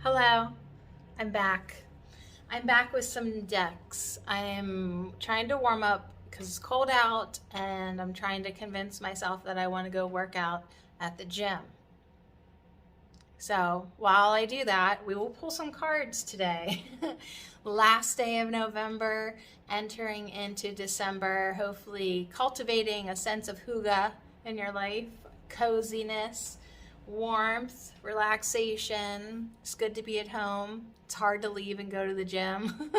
Hello, I'm back. I'm back with some decks. I'm trying to warm up because it's cold out and I'm trying to convince myself that I want to go work out at the gym. So while I do that, we will pull some cards today. Last day of November, entering into December, hopefully cultivating a sense of hygge in your life, coziness, warmth, relaxation. It's good to be at home. It's hard to leave and go to the gym.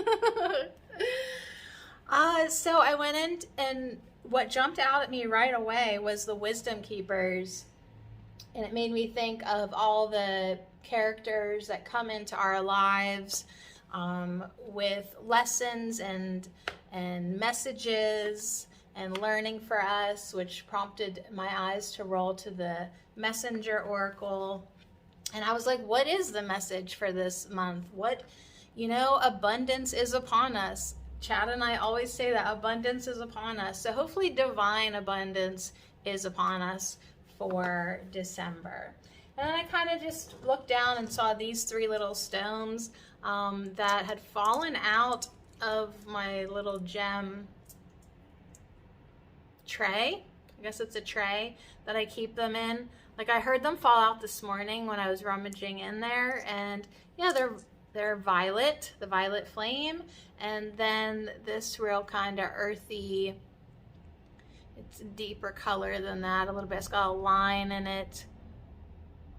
So I went in, and what jumped out at me right away was the Wisdom Keepers. And it made me think of all the characters that come into our lives with lessons and messages and learning for us, which prompted my eyes to roll to the Messenger Oracle. And I was like, what is the message for this month? Abundance is upon us. Chad and I always say that abundance is upon us. So hopefully divine abundance is upon us for December. And then I kind of just looked down and saw these three little stones that had fallen out of my little gem tray. I guess it's a tray that I keep them in. Like, I heard them fall out this morning when I was rummaging in there, and yeah, they're violet, the violet flame, and then this real kind of earthy, it's a deeper color than that a little bit. It's got a line in it.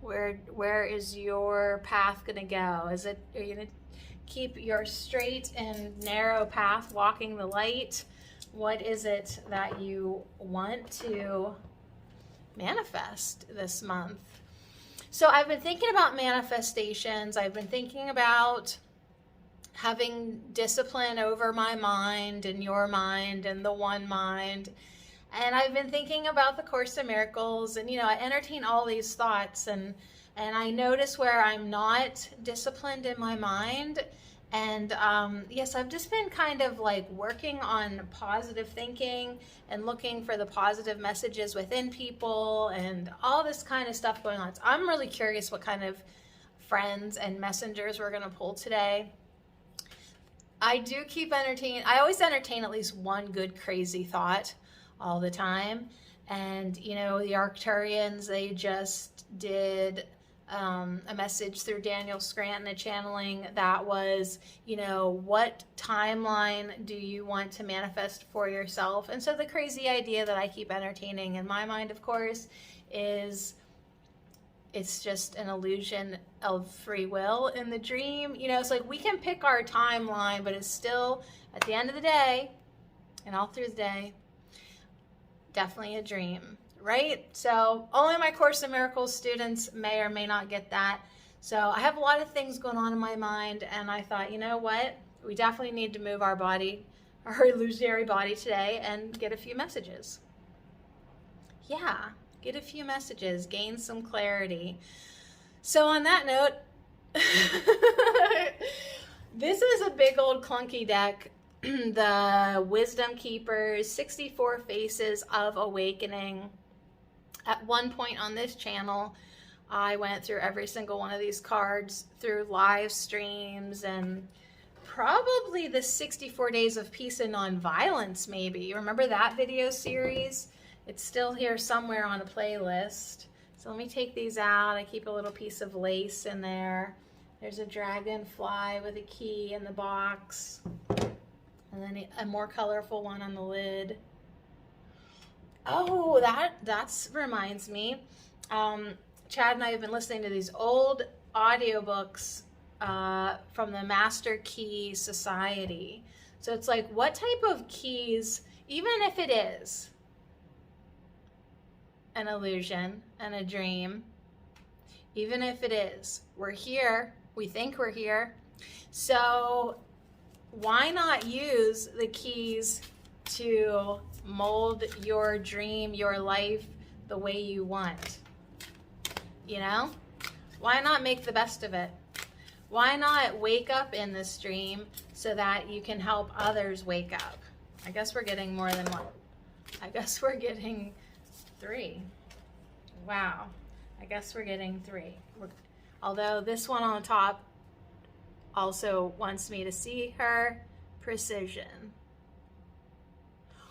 Where is your path gonna go? Are you gonna keep your straight and narrow path walking the light? What is it that you want to manifest this month? So I've been thinking about manifestations. I've been thinking about having discipline over my mind and your mind and the one mind. And I've been thinking about the Course in Miracles, and I entertain all these thoughts, and I notice where I'm not disciplined in my mind. And yes, I've just been kind of like working on positive thinking and looking for the positive messages within people and all this kind of stuff going on. So I'm really curious what kind of friends and messengers we're going to pull today. I do keep entertaining. I always entertain at least one good crazy thought all the time. And the Arcturians, they just did a message through Daniel Scranton, a channeling that was, what timeline do you want to manifest for yourself? And so the crazy idea that I keep entertaining in my mind, of course, is it's just an illusion of free will in the dream. It's like we can pick our timeline, but it's still, at the end of the day, and all through the day, definitely a dream. Right? So only my Course in Miracles students may or may not get that. So I have a lot of things going on in my mind, and I thought, you know what? We definitely need to move our body, our illusionary body today, and get a few messages. Yeah, get a few messages, gain some clarity. So on that note, this is a big old clunky deck. The Wisdom Keepers, 64 Faces of Awakening. At one point on this channel, I went through every single one of these cards through live streams, and probably the 64 Days of Peace and Nonviolence, maybe. You remember that video series? It's still here somewhere on a playlist. So let me take these out. I keep a little piece of lace in there. There's a dragonfly with a key in the box. And then a more colorful one on the lid. Oh, that reminds me. Chad and I have been listening to these old audiobooks from the Master Key Society. So it's like, what type of keys, even if it is an illusion and a dream, even if it is, we're here, we think we're here. So why not use the keys to mold your dream, your life, the way you want? Why not make the best of it? Why not wake up in this dream so that you can help others wake up? I guess we're getting more than one. I guess we're getting 3. Wow. I guess we're getting 3. Although this one on the top also wants me to see her precision.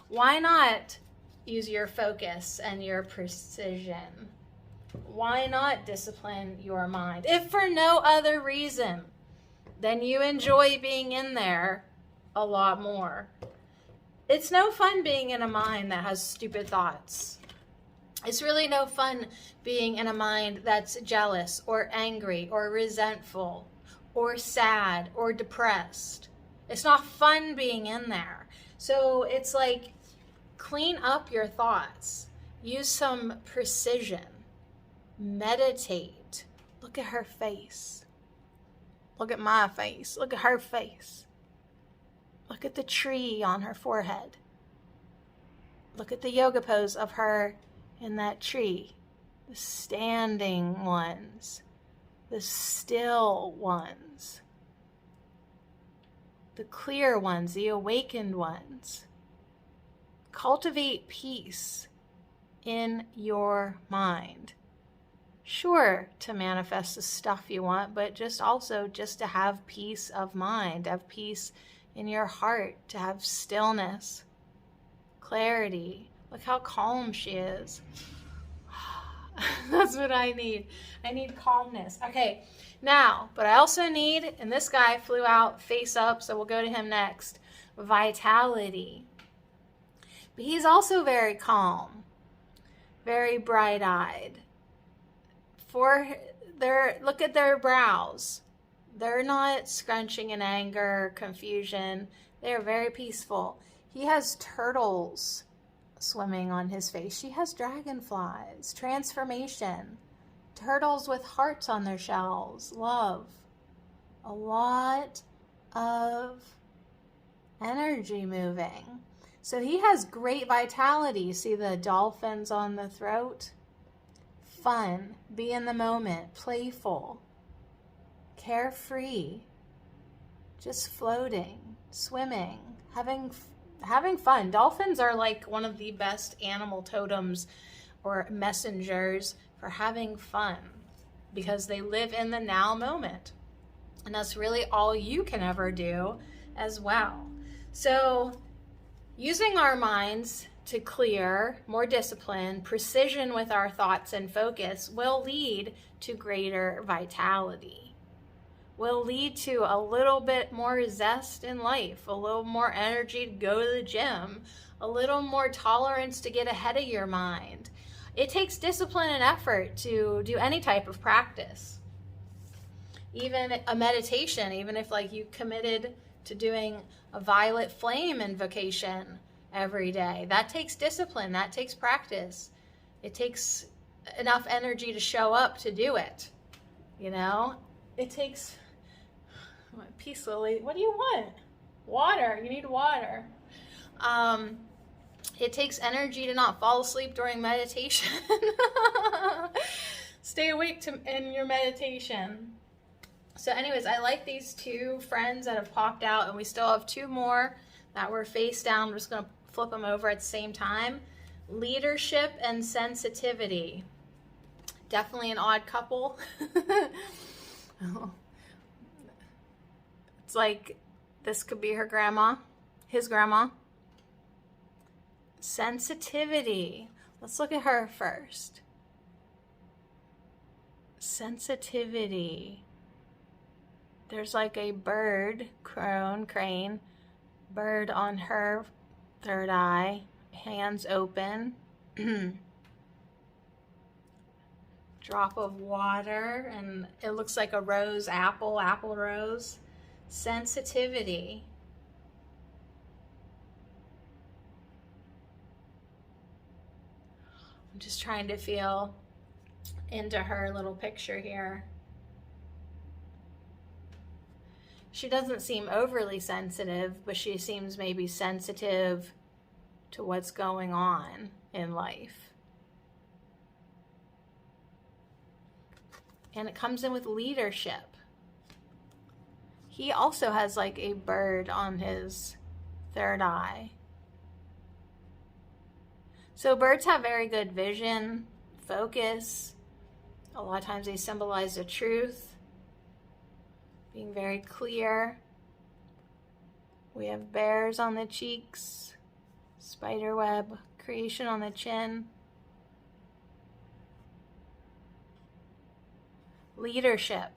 Why not use your focus and your precision? Why not discipline your mind? If for no other reason than you enjoy being in there a lot more. It's no fun being in a mind that has stupid thoughts. It's really no fun being in a mind that's jealous or angry or resentful or sad or depressed. It's not fun being in there. So it's like, clean up your thoughts. Use some precision. Meditate. Look at her face. Look at my face. Look at her face. Look at the tree on her forehead. Look at the yoga pose of her in that tree. The standing ones. The still ones. The clear ones. The awakened ones. Cultivate peace in your mind. Sure, to manifest the stuff you want, but just to have peace of mind, have peace in your heart, to have stillness, clarity. Look how calm she is. That's what I need. I need calmness. Okay, now, but I also need, and this guy flew out face up, so we'll go to him next, vitality. But he's also very calm, very bright-eyed. Look at their brows. They're not scrunching in anger, confusion. They're very peaceful. He has turtles swimming on his face. She has dragonflies, transformation, turtles with hearts on their shells, love. A lot of energy moving. So he has great vitality. See the dolphins on the throat? Fun, be in the moment, playful, carefree, just floating, swimming, having fun. Dolphins are like one of the best animal totems or messengers for having fun because they live in the now moment. And that's really all you can ever do as well. So using our minds to clear, more discipline, precision with our thoughts and focus will lead to greater vitality, will lead to a little bit more zest in life, a little more energy to go to the gym, a little more tolerance to get ahead of your mind. It takes discipline and effort to do any type of practice. Even a meditation, even if like you committed to doing a violet flame invocation every day, that takes discipline, that takes practice. It takes enough energy to show up to do it. You know, it takes, peace lily, what do you want? Water, you need water. It takes energy to not fall asleep during meditation. Stay awake in your meditation. So anyways, I like these two friends that have popped out, and we still have two more that were face down. I'm just going to flip them over at the same time. Leadership and sensitivity. Definitely an odd couple. It's like this could be her grandma, his grandma. Sensitivity. Let's look at her first. Sensitivity. There's like a bird, crane, bird on her third eye, hands open. Drop of water, and it looks like a rose, apple rose. Sensitivity. I'm just trying to feel into her little picture here. She doesn't seem overly sensitive, but she seems maybe sensitive to what's going on in life. And it comes in with leadership. He also has like a bird on his third eye. So birds have very good vision, focus. A lot of times they symbolize the truth. being very clear. We have bears on the cheeks, spider web creation on the chin. Leadership.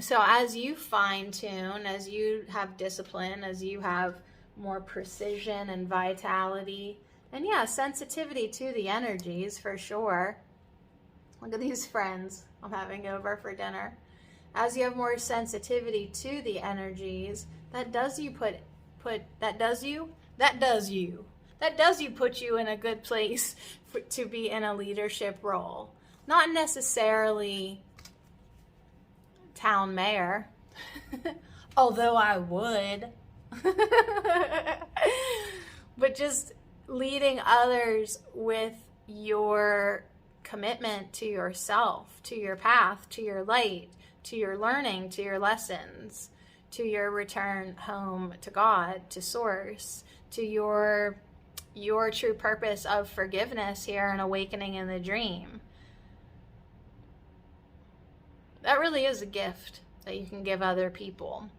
So as you fine tune, as you have discipline, as you have more precision and vitality, and yeah, sensitivity to the energies for sure. Look at these friends I'm having over for dinner. As you have more sensitivity to the energies, that does you put you in a good place to be in a leadership role. Not necessarily town mayor, although I would, but just leading others with your commitment to yourself, to your path, to your light, to your learning, to your lessons, to your return home to God, to Source, to your true purpose of forgiveness here and awakening in the dream. That really is a gift that you can give other people.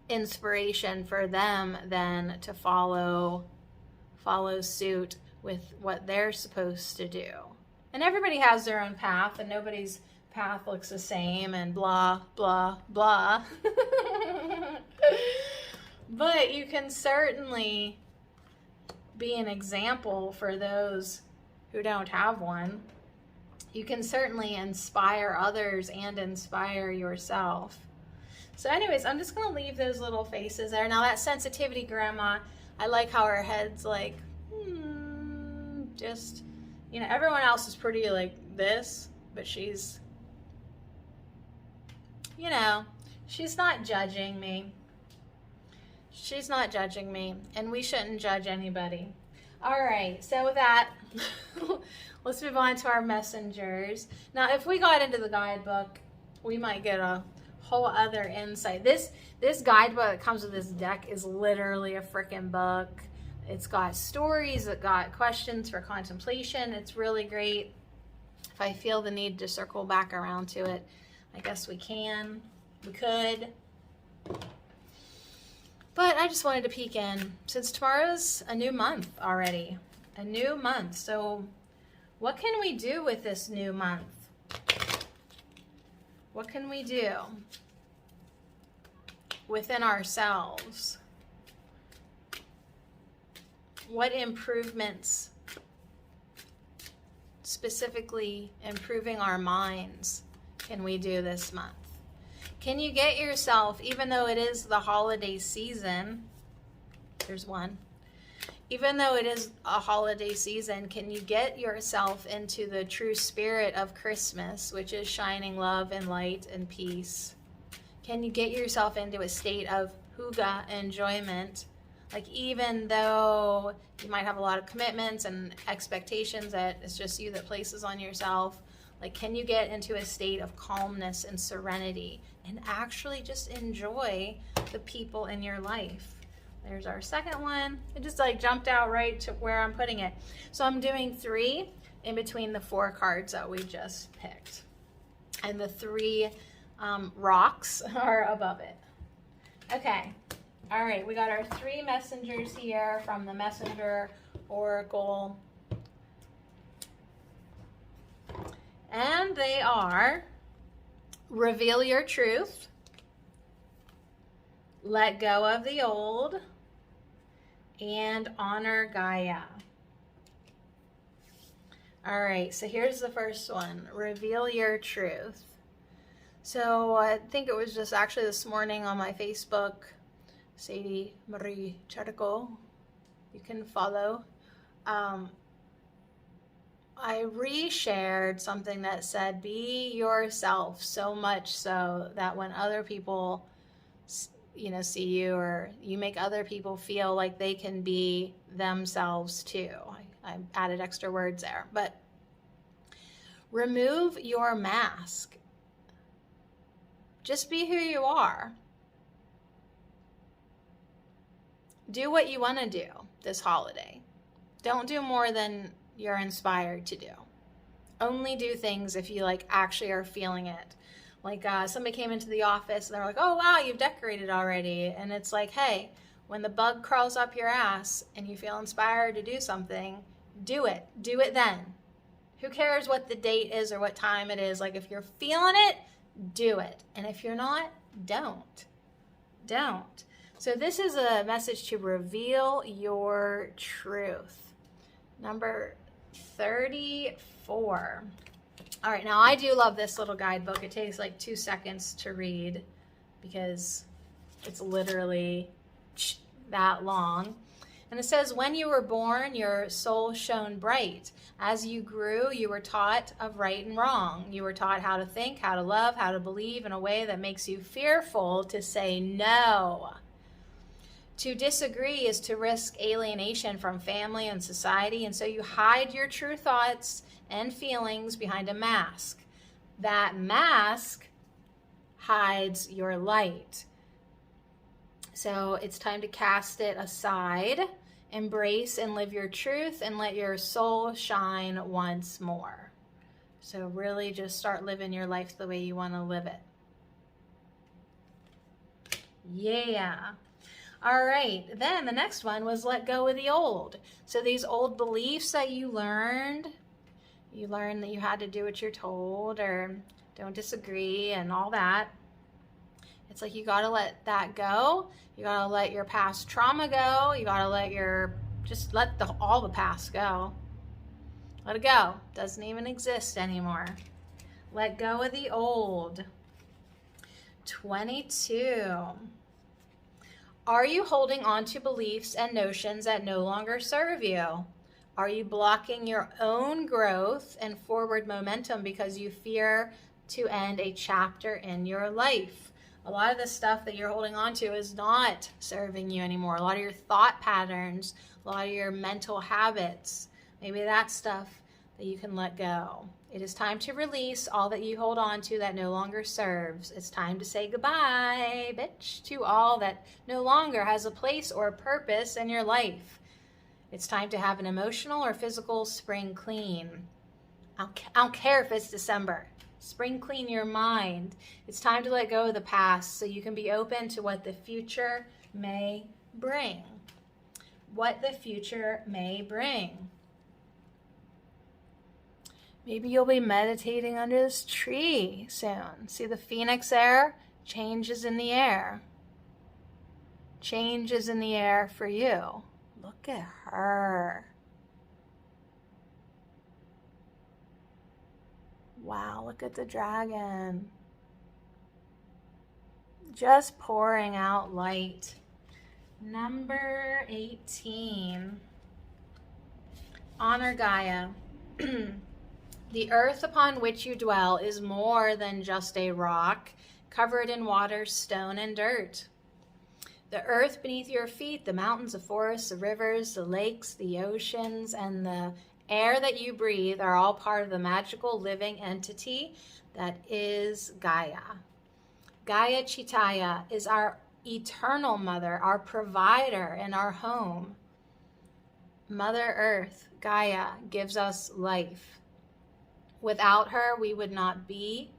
Inspiration for them then to follow suit with what they're supposed to do. And everybody has their own path, and nobody's path looks the same, and blah, blah, blah. But you can certainly be an example for those who don't have one. You can certainly inspire others and inspire yourself. So anyways, I'm just going to leave those little faces there. Now that sensitivity grandma, I like how her head's like, just, you know, everyone else is pretty like this, but she's, you know, she's not judging me. She's not judging me, and we shouldn't judge anybody. All right, so with that, let's move on to our messengers. Now, if we got into the guidebook, we might get a whole other insight. This guidebook that comes with this deck is literally a freaking book. It's got stories, it got questions for contemplation. It's really great. If I feel the need to circle back around to it, I guess we can. We could. But I just wanted to peek in, since tomorrow's a new month already. A new month. So what can we do with this new month? What can we do within ourselves? What improvements, specifically improving our minds, can we do this month? Can you get yourself, even though it is the holiday season, there's one, even though it is a holiday season, can you get yourself into the true spirit of Christmas, which is shining love and light and peace? Can you get yourself into a state of hygge, enjoyment? Like, even though you might have a lot of commitments and expectations that it's just you that places on yourself, like, can you get into a state of calmness and serenity and actually just enjoy the people in your life? There's our second one. It just like jumped out right to where I'm putting it. So I'm doing 3 in between the 4 cards that we just picked. And the 3 rocks are above it. Okay. All right. We got our 3 messengers here from the Messenger Oracle. And they are: reveal your truth, let go of the old, and honor Gaia. All right, so here's the first one: reveal your truth. So I think it was just actually this morning on my Facebook, Sadie Marie Charco, you can follow. I reshared something that said, be yourself, so much so that when other people, you know, see you, or you make other people feel like they can be themselves too. I added extra words there, but remove your mask. Just be who you are. Do what you want to do this holiday. Don't do more than you're inspired to do. Only do things if you like actually are feeling it. Like somebody came into the office and they're like, oh wow, you've decorated already. And it's like, hey, when the bug crawls up your ass and you feel inspired to do something, do it. Do it then. Who cares what the date is or what time it is? Like if you're feeling it, do it. And if you're not, don't. Don't. So this is a message to reveal your truth. Number 34. All right, now I do love this little guidebook. It takes like 2 seconds to read because it's literally that long. And it says, when you were born, your soul shone bright. As you grew, you were taught of right and wrong. You were taught how to think, how to love, how to believe in a way that makes you fearful to say no. To disagree is to risk alienation from family and society, and so you hide your true thoughts and feelings behind a mask. That mask hides your light. So it's time to cast it aside, embrace and live your truth, and let your soul shine once more. So really just start living your life the way you want to live it. Yeah. All right, then the next one was let go of the old. So these old beliefs that you learned that you had to do what you're told or don't disagree and all that. It's like you got to let that go. You got to let your past trauma go. You got to let all the past go. Let it go. Doesn't even exist anymore. Let go of the old. 22. Are you holding on to beliefs and notions that no longer serve you? Are you blocking your own growth and forward momentum because you fear to end a chapter in your life? A lot of the stuff that you're holding on to is not serving you anymore. A lot of your thought patterns, a lot of your mental habits, maybe that's stuff that you can let go. It is time to release all that you hold on to that no longer serves. It's time to say goodbye, bitch, to all that no longer has a place or a purpose in your life. It's time to have an emotional or physical spring clean. I don't care if it's December. Spring clean your mind. It's time to let go of the past so you can be open to what the future may bring. What the future may bring. Maybe you'll be meditating under this tree soon. See the phoenix there? Change is in the air. Change is in the air for you. Look at her. Wow, look at the dragon. Just pouring out light. Number 18. Honor Gaia. The earth upon which you dwell is more than just a rock covered in water, stone, and dirt. The earth beneath your feet, the mountains, the forests, the rivers, the lakes, the oceans, and the air that you breathe are all part of the magical living entity that is Gaia. Gaia Chaitanya is our eternal mother, our provider, and our home. Mother Earth, Gaia, gives us life. Without her, we would not be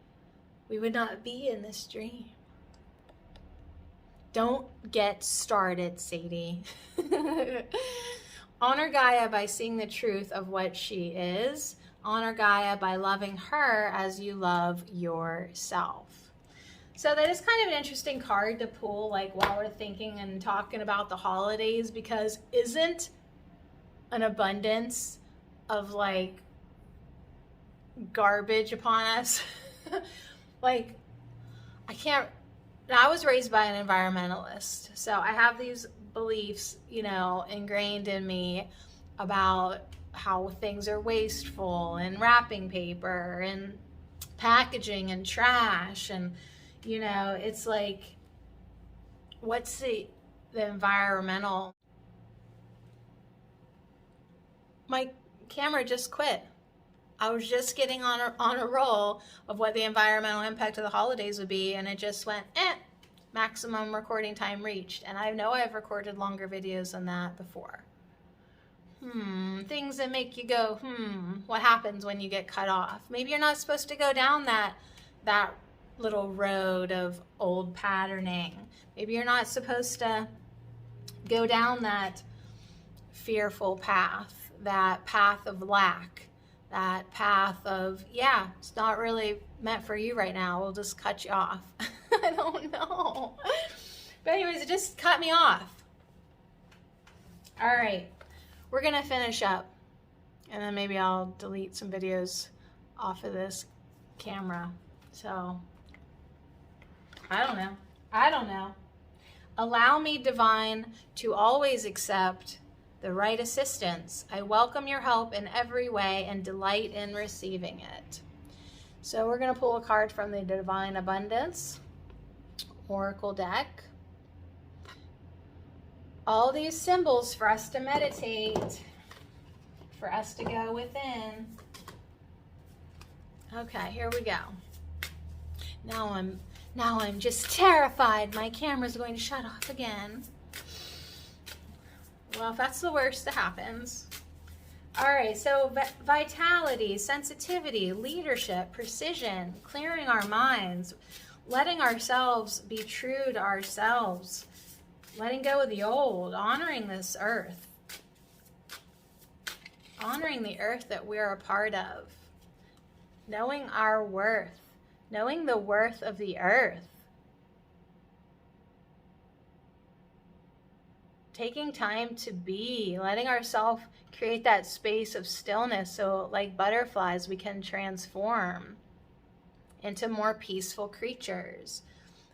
in this dream. Don't get started, Sadie. Honor Gaia by seeing the truth of what she is. Honor Gaia by loving her as you love yourself. So that is kind of an interesting card to pull, like while we're thinking and talking about the holidays, because isn't an abundance of like garbage upon us? Like, I was raised by an environmentalist, so I have these beliefs, ingrained in me about how things are wasteful and wrapping paper and packaging and trash, and it's like, what's the environmental? My camera just quit. I was just getting on a roll of what the environmental impact of the holidays would be, and it just went, maximum recording time reached. And I know I've recorded longer videos than that before. things that make you go, what happens when you get cut off? Maybe you're not supposed to go down that little road of old patterning. Maybe you're not supposed to go down that fearful path, that path of lack, that path of, yeah, it's not really meant for you right now. We'll just cut you off. I don't know. But anyways, it just cut me off. All right, we're gonna finish up, and then maybe I'll delete some videos off of this camera. So, I don't know. Allow me, Divine, to always accept the right assistance. I welcome your help in every way and delight in receiving it. So we're going to pull a card from the Divine Abundance Oracle deck. All these symbols for us to meditate, for us to go within. Okay, here we go. Now I'm just terrified my camera's going to shut off again. Well, if that's the worst that happens. All right, so vitality, sensitivity, leadership, precision, clearing our minds, letting ourselves be true to ourselves, letting go of the old, honoring this earth, honoring the earth that we're a part of, knowing our worth, knowing the worth of the earth, taking time to be, letting ourselves create that space of stillness so like butterflies we can transform into more peaceful creatures.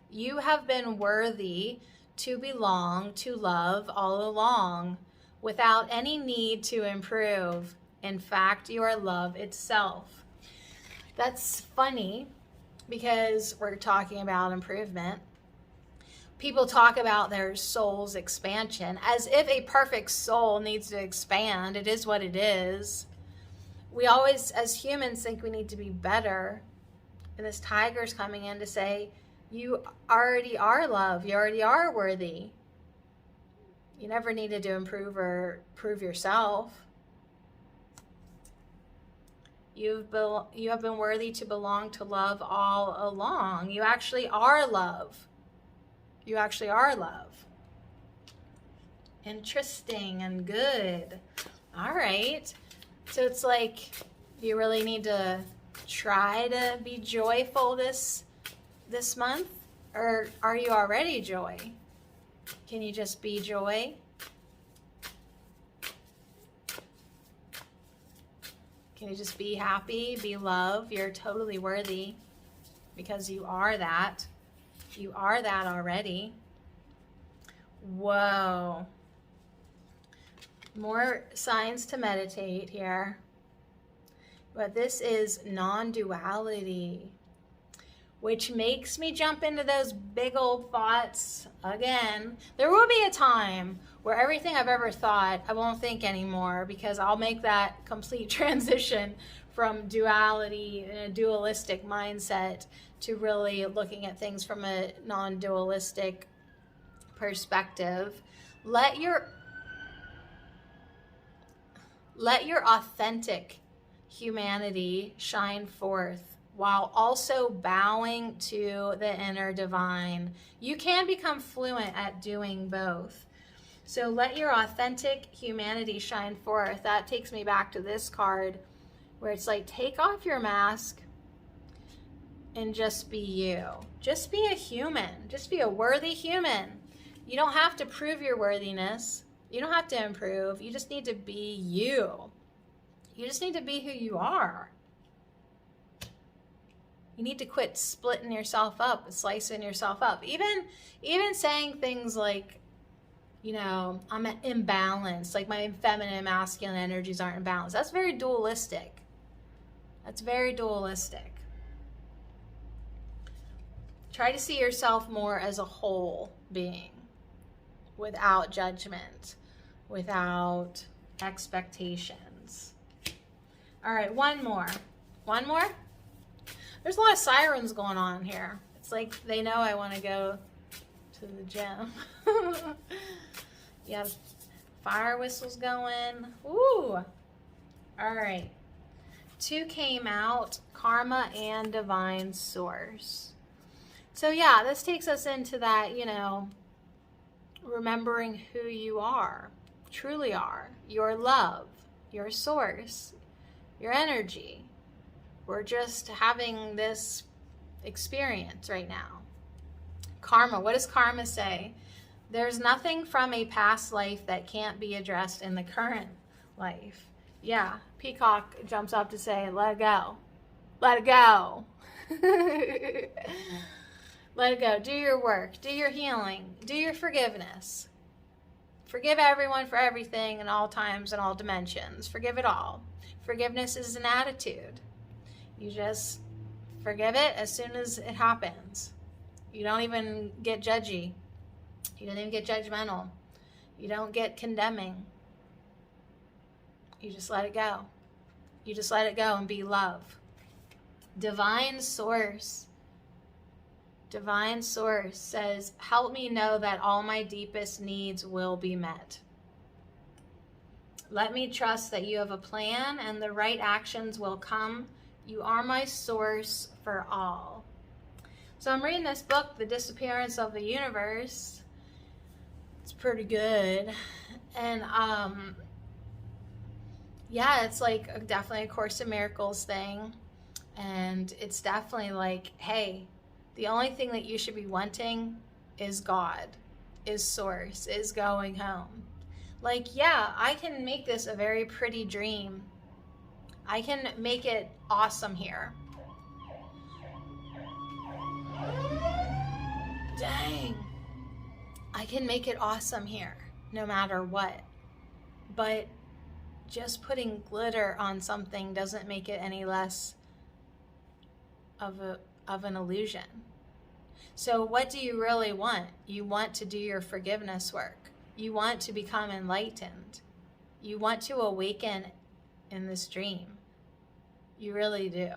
You have been worthy to belong, to love all along without any need to improve. In fact, you are love itself. That's funny because we're talking about improvement. People talk about their soul's expansion as if a perfect soul needs to expand. It is what it is. We always, as humans, think we need to be better. And this tiger's coming in to say, you already are love. You already are worthy. You never needed to improve or prove yourself. You have been worthy to belong to love all along. You actually are love. You actually are love. Interesting and good. All right. So it's like you really need to try to be joyful this month? Or are you already joy? Can you just be joy? Can you just be happy, be love? You're totally worthy because you are that. You are that already. Whoa. More signs to meditate here. But this is non-duality, which makes me jump into those big old thoughts again. There will be a time where everything I've ever thought, I won't think anymore because I'll make that complete transition from duality and a dualistic mindset to really looking at things from a non-dualistic perspective. Let your authentic humanity shine forth while also bowing to the inner divine. You can become fluent at doing both. So let your authentic humanity shine forth. That takes me back to this card where it's like, take off your mask and just be you. Just be a human. Just be a worthy human. You don't have to prove your worthiness. You don't have to improve. You just need to be you. You just need to be who you are. You need to quit splitting yourself up, slicing yourself up. Even saying things like, you know, I'm imbalanced, like my feminine and masculine energies aren't in balance. That's very dualistic. That's very dualistic. Try to see yourself more as a whole being, without judgment, without expectations. All right, one more. One more? There's a lot of sirens going on here. It's like they know I want to go to the gym. Yeah, Fire whistles going. Ooh. All right. 2 came out, karma and divine source. So yeah, this takes us into that, you know, remembering who you are, truly are, your love, your source, your energy. We're just having this experience right now. Karma, what does karma say? There's nothing from a past life that can't be addressed in the current life. Yeah, Peacock jumps up to say, let it go. Let it go. Let it go. Do your work. Do your healing. Do your forgiveness. Forgive everyone for everything in all times and all dimensions. Forgive it all. Forgiveness is an attitude. You just forgive it as soon as it happens. You don't even get judgy. You don't even get judgmental. You don't get condemning. You just let it go. You just let it go and be love. Divine source. Divine source says, help me know that all my deepest needs will be met. Let me trust that you have a plan and the right actions will come. You are my source for all. So I'm reading this book, The Disappearance of the Universe. It's pretty good. And yeah, it's like definitely a Course in Miracles thing. And it's definitely like, hey, the only thing that you should be wanting is God, is source, is going home. Like, yeah, I can make this a very pretty dream. I can make it awesome here. Dang. I can make it awesome here, no matter what. But just putting glitter on something doesn't make it any less of an illusion. So what do you really want? You want to do your forgiveness work. You want to become enlightened. You want to awaken in this dream. You really do.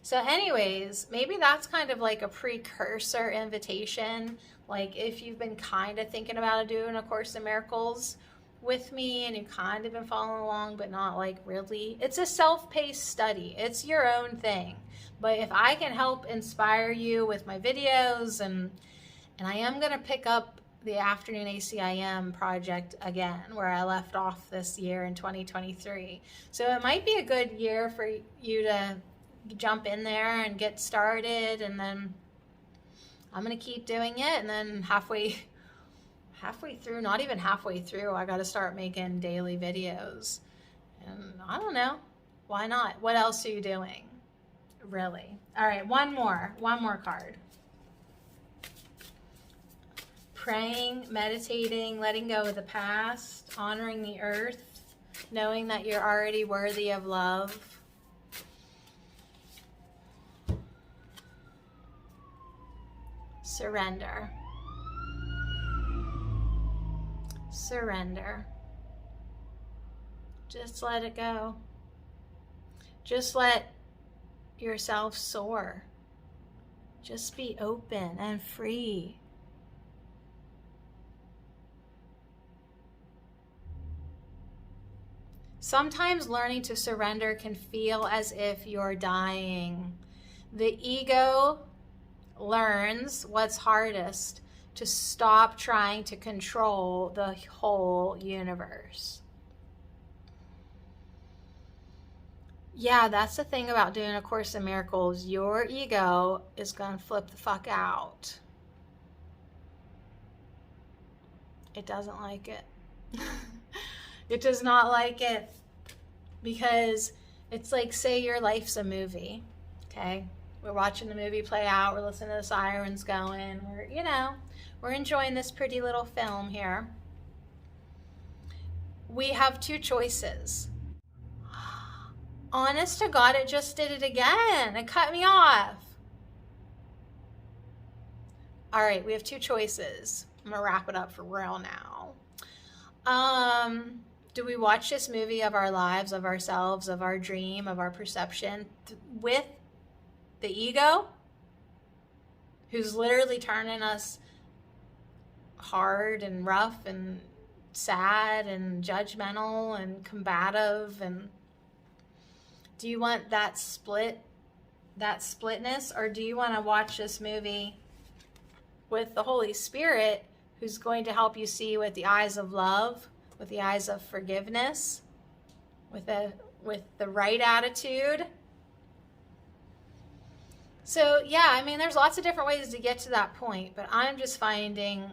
So anyways, maybe that's kind of like a precursor invitation. Like if you've been kind of thinking about doing A Course in Miracles with me and you've kind of been following along, but not like really. It's a self-paced study. It's your own thing. But if I can help inspire you with my videos, and I am going to pick up the Afternoon ACIM project again, where I left off this year in 2023. So it might be a good year for you to jump in there and get started, and then I'm going to keep doing it, and then halfway through, not even halfway through, I got to start making daily videos. And I don't know, why not? What else are you doing? Really? All right, one more card. Praying, meditating, letting go of the past, honoring the earth, knowing that you're already worthy of love. Surrender. Surrender. Just let it go. Just let yourself soar. Just be open and free. Sometimes learning to surrender can feel as if you're dying. The ego learns what's hardest: to stop trying to control the whole universe. Yeah, that's the thing about doing A Course in Miracles. Your ego is going to flip the fuck out. It doesn't like it. It does not like it, because it's like, say your life's a movie, okay? We're watching the movie play out, we're listening to the sirens going, we're enjoying this pretty little film here. We have 2 choices. Honest to God, it just did it again. It cut me off. All right, we have 2 choices. I'm gonna wrap it up for real now. Do we watch this movie of our lives, of ourselves, of our dream, of our perception with the ego, who's literally turning us hard and rough and sad and judgmental and combative? And do you want that splitness, or do you want to watch this movie with the Holy Spirit, who's going to help you see with the eyes of love, with the eyes of forgiveness, with the right attitude? So yeah, I mean, there's lots of different ways to get to that point, but I'm just finding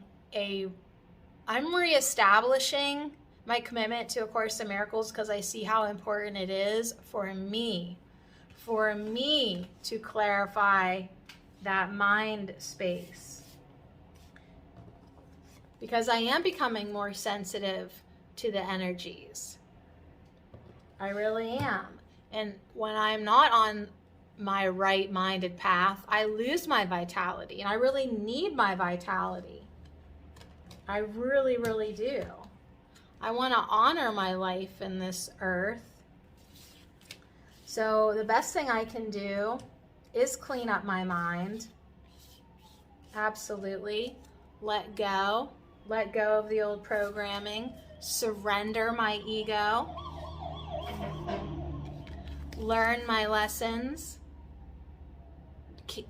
I'm reestablishing my commitment to A Course in Miracles because I see how important it is for me to clarify that mind space. Because I am becoming more sensitive to the energies. I really am. And when I'm not on my right-minded path, I lose my vitality. And I really need my vitality. I really, really do. I want to honor my life in this earth. So the best thing I can do is clean up my mind. Absolutely. Let go. Let go of the old programming. Surrender my ego. Learn my lessons.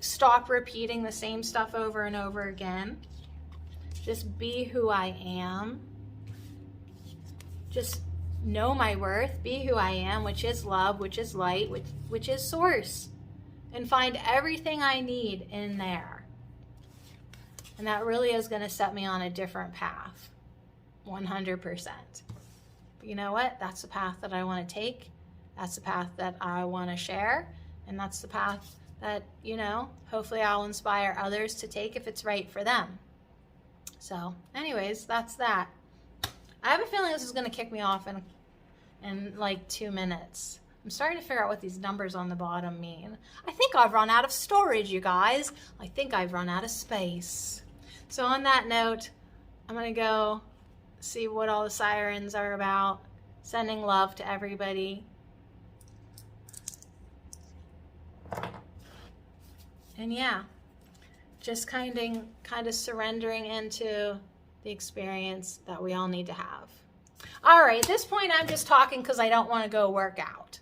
Stop repeating the same stuff over and over again. Just be who I am. Just know my worth. Be who I am, which is love, which is light, which is source. And find everything I need in there. And that really is going to set me on a different path. 100%. But you know what? That's the path that I want to take. That's the path that I want to share. And that's the path that, hopefully I'll inspire others to take if it's right for them. So, anyways, that's that. I have a feeling this is going to kick me off in like 2 minutes. I'm starting to figure out what these numbers on the bottom mean. I think I've run out of storage, you guys. I think I've run out of space. So on that note, I'm going to go see what all the sirens are about. Sending love to everybody. And yeah, just kind of surrendering into the experience that we all need to have. All right, at this point, I'm just talking because I don't want to go work out.